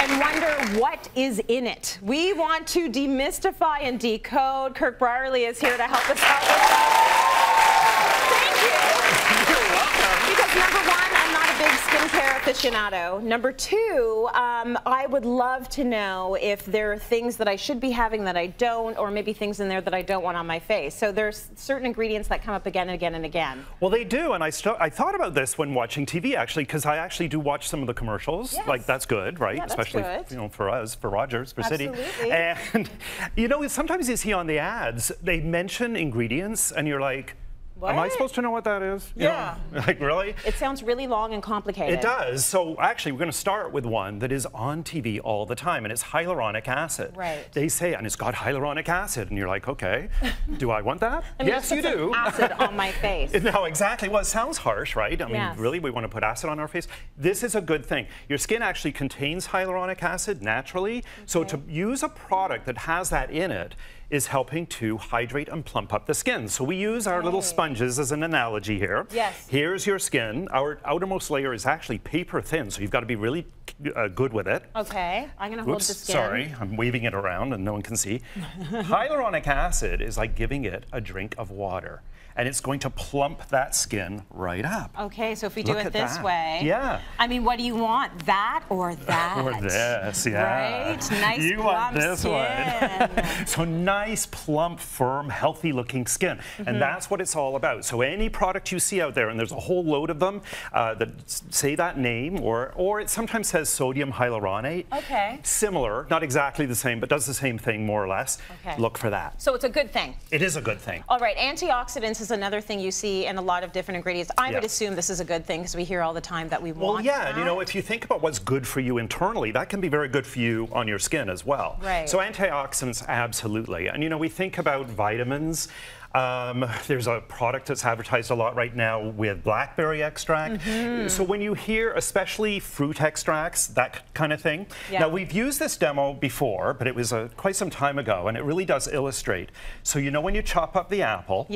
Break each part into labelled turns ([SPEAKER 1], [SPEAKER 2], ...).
[SPEAKER 1] and wonder what is in it. We want to demystify and decode. Kirk Brierley is here to help us out with that. Thank you. You're welcome. Because number one, I'm not a big skincare aficionado. Number two, I would love to know if there are things that I should be having that I don't, or maybe things in there that I don't want on my face. So there's certain ingredients that come up again and again and again.
[SPEAKER 2] Well, they do, and I thought about this when watching TV, actually, because I actually do watch some of the commercials.
[SPEAKER 1] Yes.
[SPEAKER 2] Like, that's good, right?
[SPEAKER 1] Yeah, that's
[SPEAKER 2] Especially
[SPEAKER 1] good.
[SPEAKER 2] You know, for us, for Rogers, for
[SPEAKER 1] Absolutely.
[SPEAKER 2] City. And you know, sometimes you see on the ads, they mention ingredients, and you're like,
[SPEAKER 1] what?
[SPEAKER 2] Am I supposed to know what that is? You
[SPEAKER 1] yeah.
[SPEAKER 2] know? Like, really?
[SPEAKER 1] It sounds really long and complicated.
[SPEAKER 2] It does. So actually, we're going to start with one that is on TV all the time, and it's hyaluronic acid.
[SPEAKER 1] Right.
[SPEAKER 2] They say, and it's got hyaluronic acid, and you're like, okay, do I want that?
[SPEAKER 1] I mean,
[SPEAKER 2] yes, you do.
[SPEAKER 1] Acid on my face.
[SPEAKER 2] No, exactly. Well, it sounds harsh, right? I mean,
[SPEAKER 1] yes.
[SPEAKER 2] Really, we want to put acid on our face? This is a good thing. Your skin actually contains hyaluronic acid naturally, so to use a product that has that in it is helping to hydrate and plump up the skin. So we use our little sponges as an analogy here.
[SPEAKER 1] Yes.
[SPEAKER 2] Here's your skin. Our outermost layer is actually paper thin, so you've got to be really good with it.
[SPEAKER 1] Okay, I'm gonna hold the skin.
[SPEAKER 2] Sorry, I'm waving it around and no one can see. Hyaluronic acid is like giving it a drink of water, and it's going to plump that skin right up.
[SPEAKER 1] Okay, so if we do
[SPEAKER 2] Look
[SPEAKER 1] it
[SPEAKER 2] at
[SPEAKER 1] this
[SPEAKER 2] that.
[SPEAKER 1] way.
[SPEAKER 2] Yeah.
[SPEAKER 1] I mean, what do you want? That or that?
[SPEAKER 2] Or this, yeah.
[SPEAKER 1] Right? Nice
[SPEAKER 2] you
[SPEAKER 1] plump
[SPEAKER 2] want this
[SPEAKER 1] skin.
[SPEAKER 2] one. So nice, plump, firm, healthy looking skin. And that's what it's all about. So any product you see out there, and there's a whole load of them that say that name, or it sometimes says sodium hyaluronate.
[SPEAKER 1] Okay.
[SPEAKER 2] Similar, not exactly the same, but does the same thing more or less.
[SPEAKER 1] Okay.
[SPEAKER 2] Look for that.
[SPEAKER 1] So it's a good thing.
[SPEAKER 2] It is a good thing.
[SPEAKER 1] All right, antioxidants is another thing you see in a lot of different ingredients. I would assume this is a good thing because we hear all the time that we want
[SPEAKER 2] Well, yeah,
[SPEAKER 1] that.
[SPEAKER 2] and you know, if you think about what's good for you internally, that can be very good for you on your skin as well.
[SPEAKER 1] Right.
[SPEAKER 2] So antioxidants, absolutely. And you know, we think about vitamins. There's a product that's advertised a lot right now with blackberry extract. So when you hear especially fruit extracts, that kind of thing. Now we've used this demo before, but it was quite some time ago, and it really does illustrate. So you know when you chop up the apple,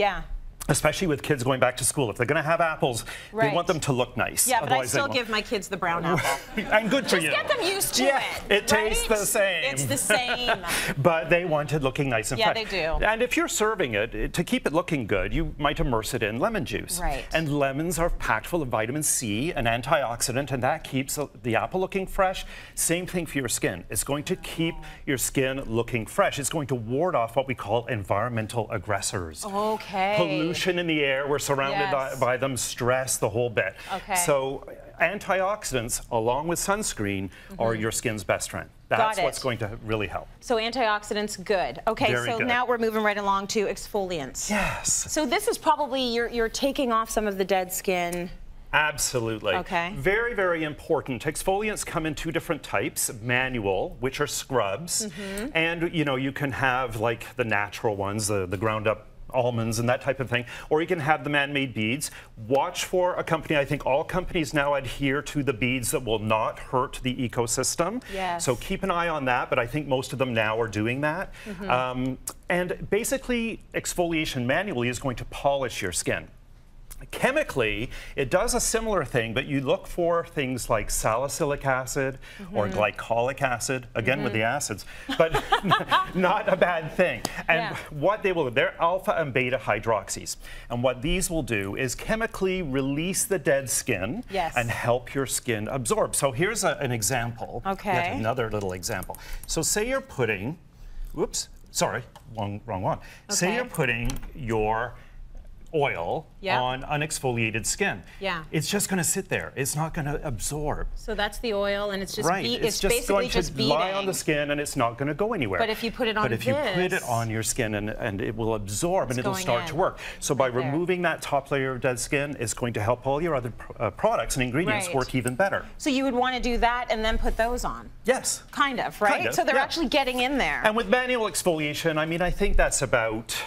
[SPEAKER 2] especially with kids going back to school, if they're going to have apples, they want them to look nice.
[SPEAKER 1] Yeah, but I still give my kids the brown apple.
[SPEAKER 2] And good for you.
[SPEAKER 1] Just get them used to it.
[SPEAKER 2] It tastes the same.
[SPEAKER 1] It's the same.
[SPEAKER 2] But they want it looking nice and fresh.
[SPEAKER 1] Yeah, they do.
[SPEAKER 2] And if you're serving it, to keep it looking good, you might immerse it in lemon juice.
[SPEAKER 1] Right.
[SPEAKER 2] And lemons are packed full of vitamin C, an antioxidant, and that keeps the apple looking fresh. Same thing for your skin. It's going to keep your skin looking fresh. It's going to ward off what we call environmental aggressors.
[SPEAKER 1] Okay.
[SPEAKER 2] Pollution in the air, we're surrounded by them, stress, the whole bit.
[SPEAKER 1] Okay.
[SPEAKER 2] So antioxidants, along with sunscreen, are your skin's best friend. That's what's going to really help.
[SPEAKER 1] So antioxidants, good. Okay,
[SPEAKER 2] Very good.
[SPEAKER 1] Now we're moving right along to exfoliants.
[SPEAKER 2] Yes.
[SPEAKER 1] So this is probably, you're taking off some of the dead skin.
[SPEAKER 2] Absolutely.
[SPEAKER 1] Okay.
[SPEAKER 2] Very, very important. Exfoliants come in two different types: manual, which are scrubs, and you know, you can have like the natural ones, the ground up almonds and that type of thing, or you can have the man-made beads. Watch for a company. I think all companies now adhere to the beads that will not hurt the ecosystem.
[SPEAKER 1] Yes.
[SPEAKER 2] So keep an eye on that, but I think most of them now are doing that. And basically, exfoliation manually is going to polish your skin. Chemically, it does a similar thing, but you look for things like salicylic acid or glycolic acid, again with the acids, but not a bad thing. And what they will do, they're alpha and beta hydroxys. And what these will do is chemically release the dead skin and help your skin absorb. So here's an example, yet another little example. So say you're putting, whoops, sorry, wrong one. Say you're putting your oil on unexfoliated skin. It's just going to sit there. It's not going to absorb.
[SPEAKER 1] So that's the oil, and it's just
[SPEAKER 2] it's just going to lie on the skin, and it's not going to go anywhere.
[SPEAKER 1] But if you put it on
[SPEAKER 2] you put it on your skin, and it will absorb, and it'll start to work. So by removing that top layer of dead skin, it's going to help all your other products and ingredients work even better.
[SPEAKER 1] So you would want to do that and then put those on?
[SPEAKER 2] Yes.
[SPEAKER 1] Kind of, right?
[SPEAKER 2] Kind of,
[SPEAKER 1] so they're actually getting in there.
[SPEAKER 2] And with manual exfoliation, I mean, I think that's about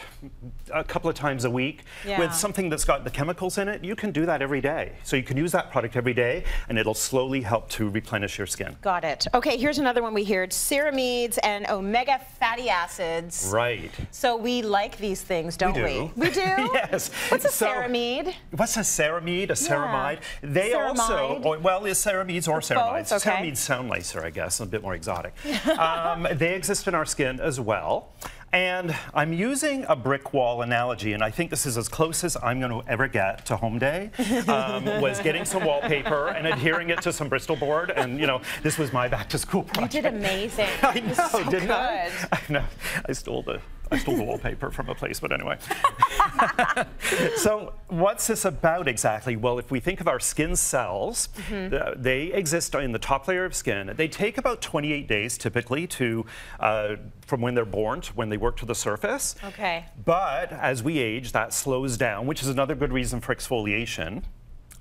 [SPEAKER 2] a couple of times a week
[SPEAKER 1] Yeah.
[SPEAKER 2] with something that's got the chemicals in it, you can do that every day. So you can use that product every day, and it'll slowly help to replenish your skin.
[SPEAKER 1] Got it. Okay, here's another one we heard: ceramides and omega fatty acids.
[SPEAKER 2] Right.
[SPEAKER 1] So we like these things, don't we? We do?
[SPEAKER 2] Yes.
[SPEAKER 1] What's a ceramide?
[SPEAKER 2] What's a ceramide, a ceramide? They also, well, it's ceramides or ceramides.
[SPEAKER 1] Okay.
[SPEAKER 2] Ceramides sound nicer, I guess, a bit more exotic. They exist in our skin as well. And I'm using a brick wall analogy, and I think this is as close as I'm going to ever get to home day, was getting some wallpaper and adhering it to some Bristol board, and you know, this was my back to school project.
[SPEAKER 1] You did amazing.
[SPEAKER 2] I know,
[SPEAKER 1] so
[SPEAKER 2] didn't
[SPEAKER 1] good.
[SPEAKER 2] I know. I stole the wallpaper from a place, but anyway. So what's this about exactly? Well, if we think of our skin cells, they exist in the top layer of skin. They take about 28 days typically to, from when they're born to when they work to the surface.
[SPEAKER 1] Okay.
[SPEAKER 2] But as we age, that slows down, which is another good reason for exfoliation.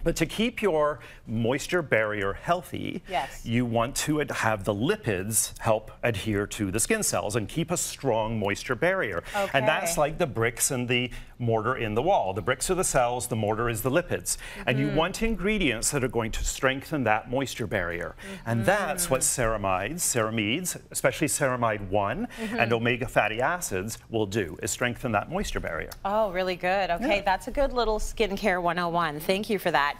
[SPEAKER 2] But to keep your moisture barrier healthy,
[SPEAKER 1] yes,
[SPEAKER 2] you want to have the lipids help adhere to the skin cells and keep a strong moisture barrier.
[SPEAKER 1] Okay.
[SPEAKER 2] And that's like the bricks and the mortar in the wall. The bricks are the cells, the mortar is the lipids. And you want ingredients that are going to strengthen that moisture barrier. And that's what ceramides, especially ceramide 1 and omega fatty acids will do, is strengthen that moisture barrier.
[SPEAKER 1] Oh, really good. Okay, that's a good little skincare 101. Thank you for that.